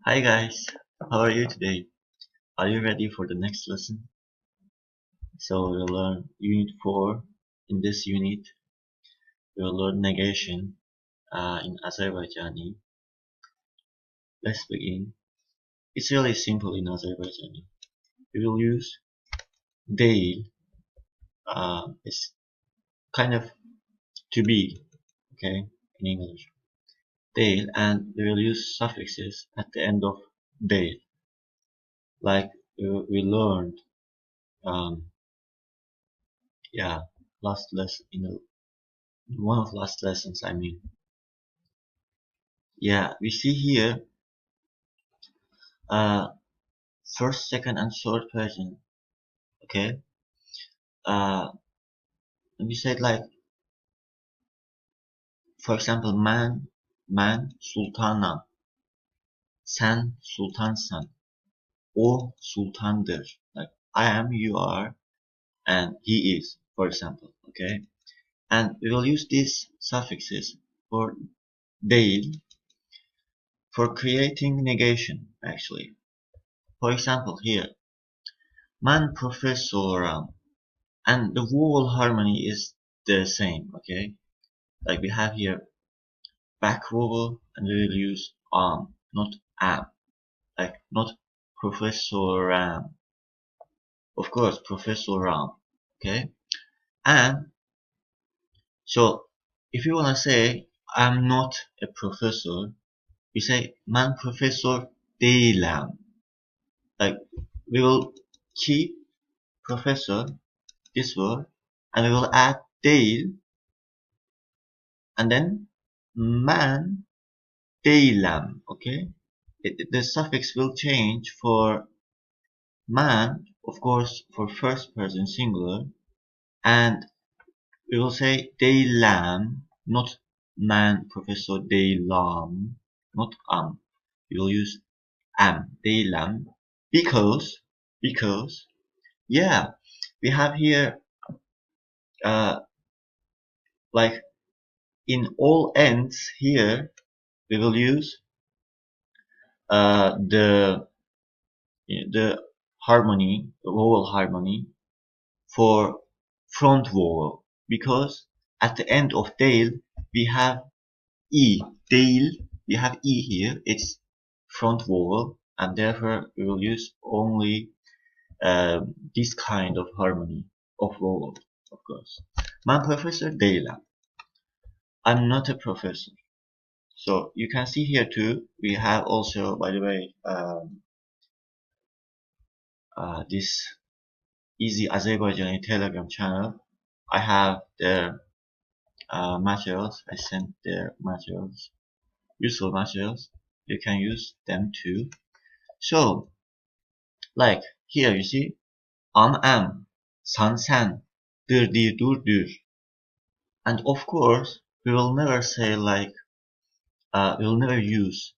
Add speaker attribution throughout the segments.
Speaker 1: Hi guys, how are you today? Are you ready for the next lesson? So we'll learn Unit 4. In this unit, we'll learn negation in Azerbaijani. Let's begin. It's really simple in Azerbaijani. We will use değil. It's kind of to be, okay, in English. Değil, and we will use suffixes at the end of değil. Like we learned, um, yeah, last lesson in one of last lessons. I mean. Yeah, we see here uh, first, second, and third person. Okay, uh, we said like, for example, man sultana, sen sultansan, o sultandır. Like I am, you are, and he is, for example. Okay, and we will use these suffixes for değil for creating negation. Actually, for example, here man professoram, and the vowel harmony is the same. Okay, like we have here back vowel, and we will use not am, like not Professor Ram, of course Professor Ram. Okay, and so if you wanna say I'm not a professor, you say man professor değilim. Like we will keep professor, this word, and we will add değil, and then man değilim. Okay, the suffix will change for man, of course, for first person singular, and we will say değilim, not man, Professor değilim, not am. We will use am, değilim, because, yeah, we have here, uh, like in all ends here, we will use the harmony, the vowel harmony for front vowel, because at the end of değil we have e, değil, we have e here, it's front vowel, and therefore we will use only this kind of harmony of vowel, of course. Ben professor değilim. I'm not a professor. So you can see here too, we have also, by the way, this Easy Azerbaijani Telegram channel. I have their materials. I sent their materials, useful materials. You can use them too. So, like here you see, am, san, dur. And of course, we will never say like, we will never use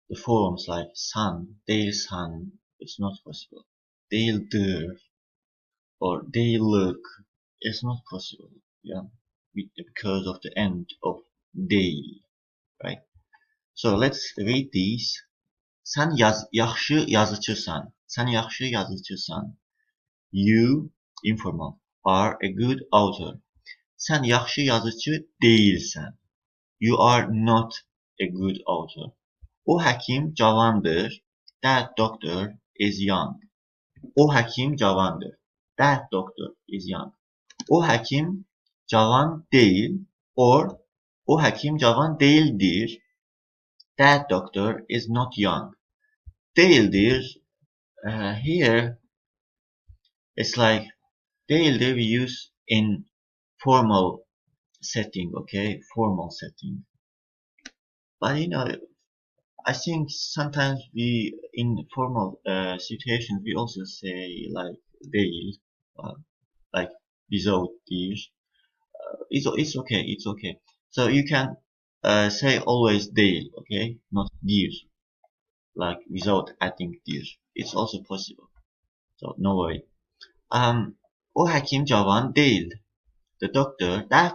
Speaker 1: the forms like san, san. It's not possible. Değildir or değillik. It's not possible. Yeah, because of the end of değil, right? So let's read these. Sen yaxşı yazıcısan. Sen yaxşı yazıcısan. You, informal, are a good author. Sen yaxşı yazıcı değilsən. You are not a good author. O həkim cavandır. That doctor is young. O həkim cavandır. That doctor is young. O həkim cavan değil, or o həkim cavan değildir. That doctor is not young. Değildir, here it's like değildir we use in formal setting, okay, formal setting. But you know, I think sometimes we in formal situations we also say like değil, like without dir. It's okay, it's okay. So you can say always değil, okay, not dir, like without adding dir. It's also possible. So no worry. O həkim cavan değil. That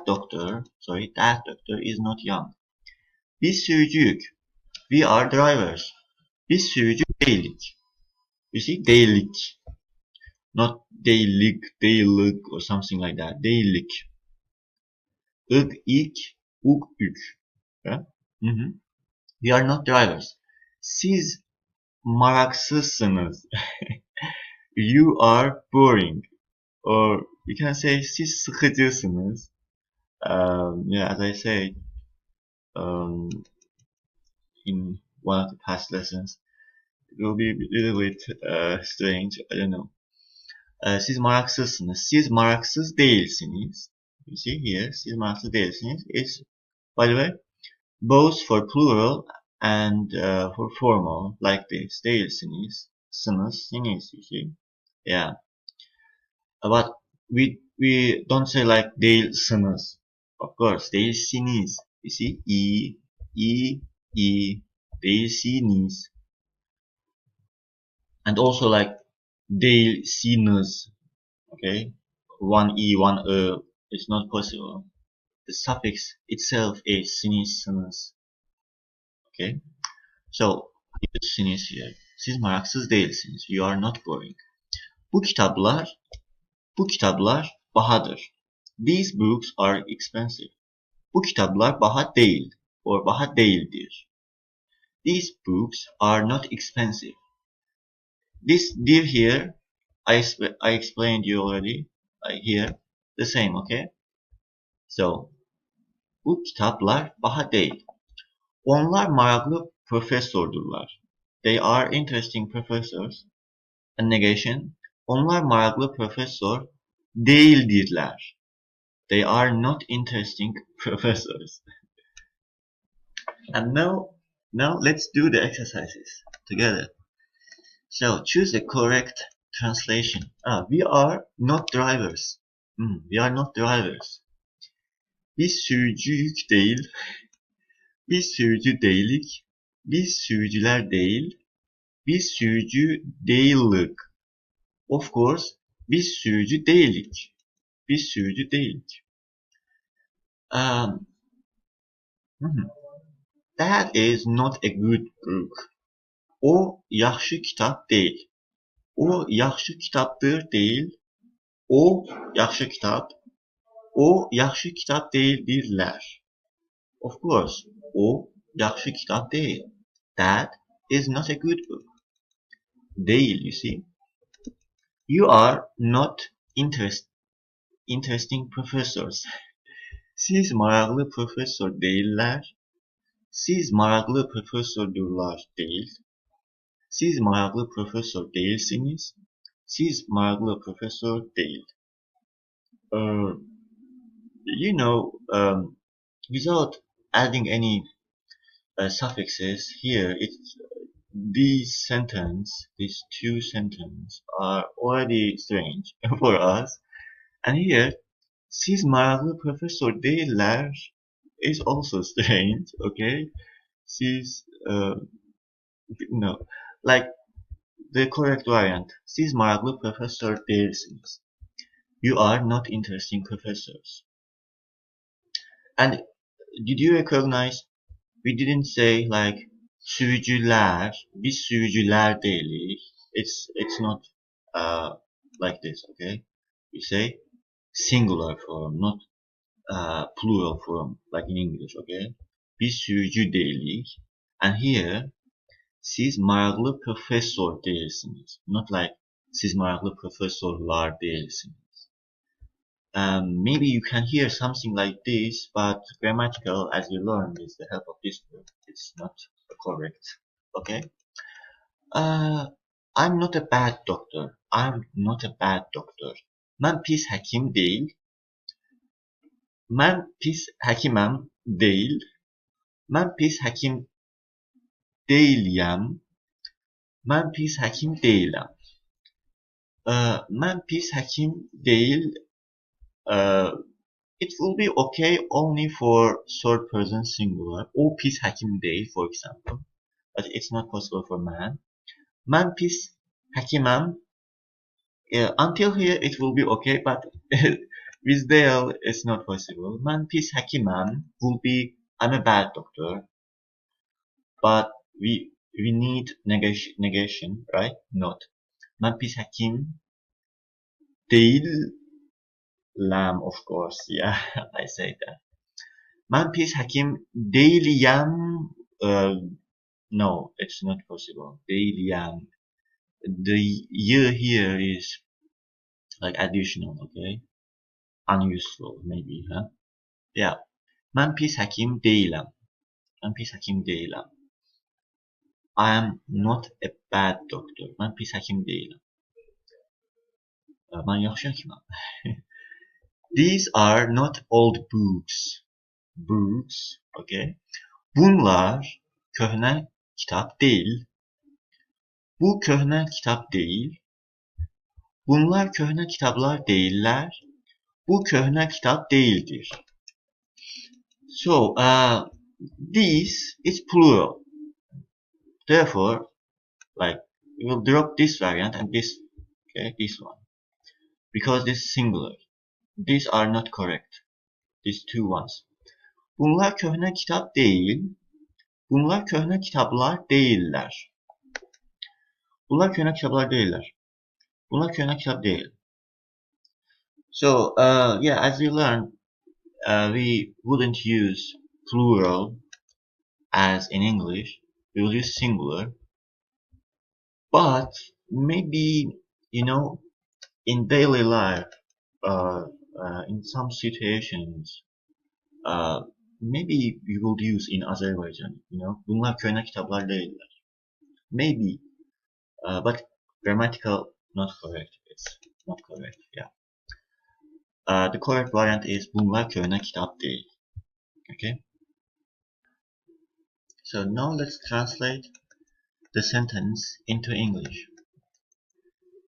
Speaker 1: doctor is not young. Biz sürücüyük. We are drivers. Bir sürücü değillik. You see, değillik. Not değillik or something like that. Değillik. Ig, ik, ug, ük. Yeah? We are not drivers. Siz maraksızsınız. You are boring. Or you can say siz sıkıcısınız. Yeah, as I said in one of the past lessons, it will be a little bit strange. I don't know. Siz maraksızsınız. Siz maraksız değilsiniz. You see here, siz maraksız değilsiniz. It's, by the way, both for plural and for formal, like this. Değilsiniz. Sınız, you see. Yeah. But we don't say like değilsiniz. Of course, değilsiniz. You see, değilsiniz. And also like değilsiniz. Okay, one one it's not possible. The suffix itself is siniz. Okay, so use siniz here. Siz maraksız değilsiniz. You are not boring. Bu kitaplar pahalıdır. These books are expensive. Bu kitaplar pahalı değil or pahalı değildir. These books are not expensive. This dear here, I explained you already. Here, the same, okay? So, bu kitaplar pahalı değil. Onlar meraklı profesördürler. They are interesting professors. A negation. Onlar meraklı profesör değildirler. They are not interesting professors. And now let's do the exercises together. So choose the correct translation. We are not drivers. We are not drivers. Biz sürücülük değil. Biz sürücü değilik. Biz sürücüler değil. Biz sürücü değillik. Of course, biz sürücü değilik. Biz sürücü değilik. That is not a good book. O yaxşı kitap değil. O yaxşı kitaptır değil. O yaxşı kitap. O yaxşı kitap değildirler. Of course, o yaxşı kitap değil. That is not a good book. Değil, you see. You are not interesting professors. Siz meraklı profesör değiller. Siz meraklı profesördürler değil. Siz meraklı profesör değilsiniz. Siz meraklı profesör değil. Without adding any suffixes here, these two sentences are already strange for us. And here, siz meraklı profesör değiller is also strange, okay? Siz, no, like the correct variant. Siz meraklı profesör değilsiniz. You are not interesting professors. And did you recognize we didn't say like sürücüler, biz sürücüler değiliz. It's not like this, okay? We say singular form, not plural form like in English, okay? Biz sürücü değiliz. And here, siz meraklı profesör değilsiniz. Not like siz meraklı profesörler değilsiniz. Maybe you can hear something like this, but grammatical, as you learn with the help of this book, it's not correct. Okay? I'm not a bad doctor. I'm not a bad doctor. Ben pis hekim değil. Ben pis hekimem değil. Ben pis hekim değilim. Ben pis hekim değilim. Ben pis hekim değil. It will be okay only for third person singular. O pis hekim değil, for example. But it's not possible for man. Man pis hekimem. Until here it will be okay, but with Dale it's not possible. Man pis hekimem will be I'm a bad doctor. But we need negation, right? Not. Ben pis hekim değilim, of course. Yeah, I say that. Ben pis hekim değilim. Uh, no, it's not possible. Değilim. The year here is like additional, okay? Unuseful, maybe, huh? Yeah. Ben pis hekim değilim. Ben pis hekim değilim. I am not a bad doctor. Ben pis hekim değilim. Ben yaxşı həkiməm. These are not old books. Books, okay? Bunlar köhnə kitap değil. Bu köhnə kitap değil. Bunlar köhnə kitaplar değiller. Bu köhnə kitap değildir. So, this is plural. Therefore, like, we will drop this variant and this, okay, this one. Because this is singular. These are not correct. These two ones. Bunlar köhnə kitap değil. Bunlar köhnə kitaplar değiller. Bunlar köhnə kitaplar değiller. Bunlar köhnə kitap değil. So, yeah, as we learned, we wouldn't use plural as in English. We will use singular. But maybe, you know, in daily life, in some situations, maybe you will use in Azerbaijan, you know, bunlar köhnə kitaplar değiller. Maybe, but grammatical not correct. It's not correct. Yeah. The correct variant is bunlar köhnə kitap değil. Okay. So now let's translate the sentence into English.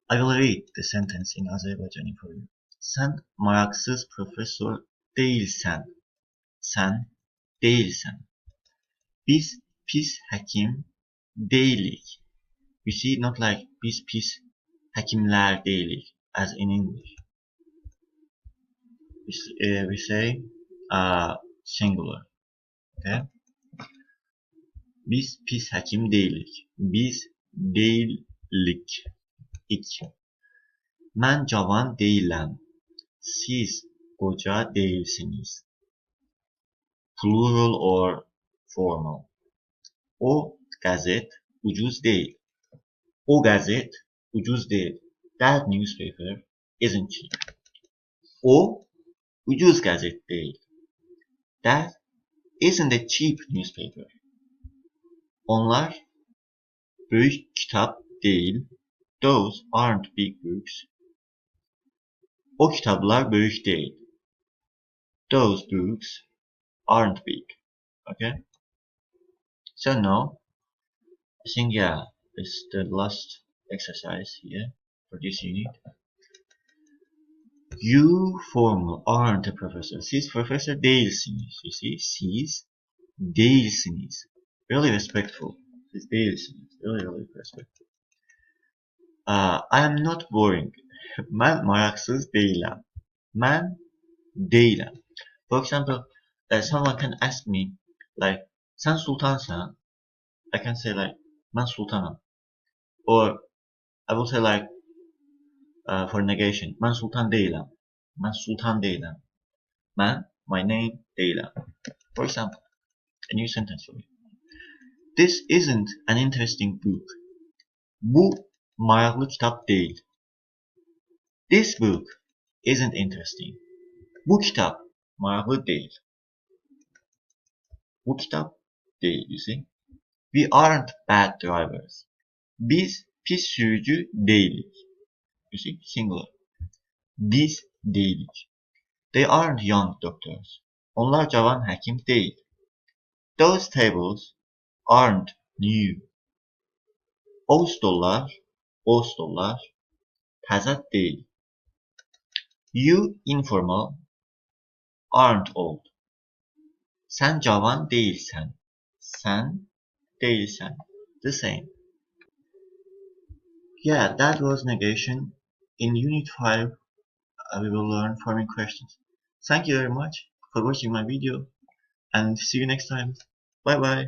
Speaker 1: I will read the sentence in Azerbaijani for you. Sen maraksız profesör değilsen. Sen değilsen. Biz pis hekim değilik. You see, not like biz pis hekimler değilik, as in English. We say singular. Okay? Biz pis hekim değilik. Biz değilik. Ben cavan değilim. Siz koca değilsiniz. Plural or formal. O gazet ucuz değil. O gazet ucuz değil. That newspaper isn't cheap. O ucuz gazet değil. That isn't a cheap newspaper. Onlar büyük kitap değil. Those aren't big books. O kitaplar büyük değil. Those books aren't big. Okay? So now, I think, yeah, it's the last exercise here for this unit. You formal aren't a professor. Siz professor değilsiniz. You see, siz değilsiniz. Really respectful. Siz değilsiniz. Really respectful. I am not boring. Ben maraksız değilim. Ben değilim. For example, someone can ask me, like, sen sultansan, I can say like, ben sultanım. Or I will say like, for negation, ben sultan değilim. Ben sultan değilim. Ben, my name, değilim. For example, a new sentence for you. This isn't an interesting book. Bu maraqlı kitap değil. This book isn't interesting. Bu kitap maraqlı değil. Bu kitap değil, you see. We aren't bad drivers. Biz pis sürücü değilik. You see, singular. Biz değilik. They aren't young doctors. Onlar cavan həkim değil. Those tables aren't new. O stollar təzə değil. You informal aren't old. Sen cavan değilsen. Sen değilsen. The same. Yeah, that was negation. In Unit 5, we will learn forming questions. Thank you very much for watching my video and see you next time. Bye bye.